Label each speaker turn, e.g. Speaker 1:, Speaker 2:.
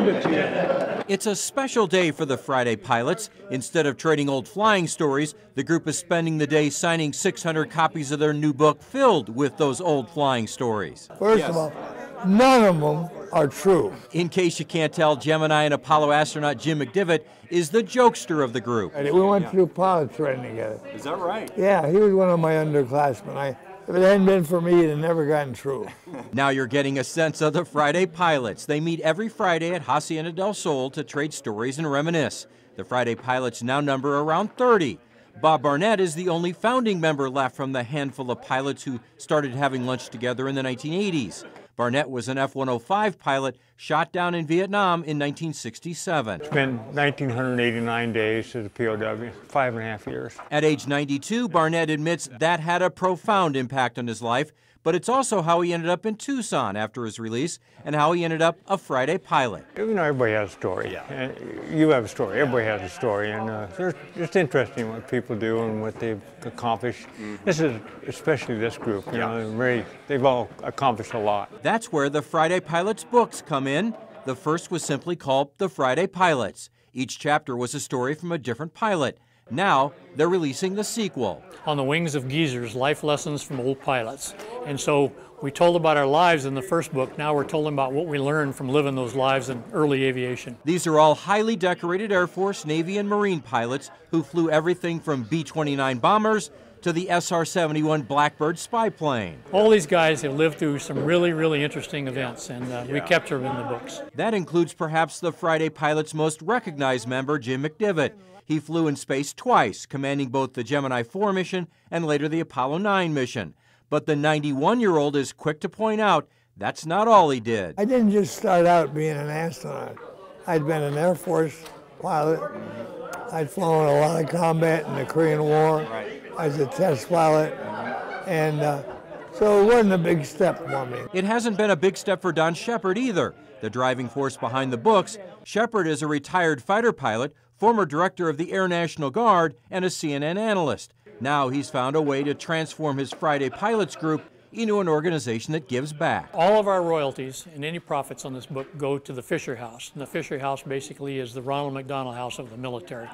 Speaker 1: send it to you.
Speaker 2: It's a special day for the Friday Pilots. Instead of trading old flying stories, the group is spending the day signing 600 copies of their new book filled with those old flying stories.
Speaker 3: First of all, none of them are true.
Speaker 2: In case you can't tell, Gemini and Apollo astronaut Jim McDivitt is the jokester of the group.
Speaker 3: We went through pilot training together.
Speaker 1: Is that right?
Speaker 3: Yeah, he was one of my underclassmen. If it hadn't been for me, it had never gotten true.
Speaker 2: Now you're getting a sense of the Friday Pilots. They meet every Friday at Hacienda del Sol to trade stories and reminisce. The Friday Pilots now number around 30. Bob Barnett is the only founding member left from the handful of pilots who started having lunch together in the 1980s. Barnett was an F-105 pilot shot down in Vietnam in 1967.
Speaker 4: Spent 1,989 days as a POW, 5.5 years.
Speaker 2: At age 92, Barnett admits that had a profound impact on his life, but it's also how he ended up in Tucson after his release and how he ended up a Friday pilot.
Speaker 4: You know, everybody has a story. Yeah. You have a story. Everybody has a story, and it's interesting what people do and what they've accomplished. This is especially this group. You know, they've all accomplished a lot.
Speaker 2: That's where the Friday Pilots books come in. The first was simply called The Friday Pilots. Each chapter was a story from a different pilot. Now they're releasing the sequel.
Speaker 5: On the Wings of Geezers, life lessons from old pilots. And so we told about our lives in the first book. Now we're told about what we learned from living those lives in early aviation.
Speaker 2: These are all highly decorated Air Force, Navy, and Marine pilots who flew everything from B-29 bombers to the SR-71 Blackbird spy plane.
Speaker 5: All these guys have lived through some really, really interesting events, and we capture them in the books.
Speaker 2: That includes perhaps the Friday Pilots' most recognized member, Jim McDivitt. He flew in space twice, commanding both the Gemini 4 mission and later the Apollo 9 mission. But the 91-year-old is quick to point out that's not all he did.
Speaker 3: I didn't just start out being an astronaut. I'd been an Air Force pilot. I'd flown a lot of combat in the Korean War. I was a test pilot, and so it wasn't a big step for me.
Speaker 2: It hasn't been a big step for Don Shepard either. The driving force behind the books, Shepard is a retired fighter pilot, former director of the Air National Guard, and a CNN analyst. Now he's found a way to transform his Friday Pilots group into an organization that gives back.
Speaker 5: All of our royalties and any profits on this book go to the Fisher House. And the Fisher House basically is the Ronald McDonald House of the military.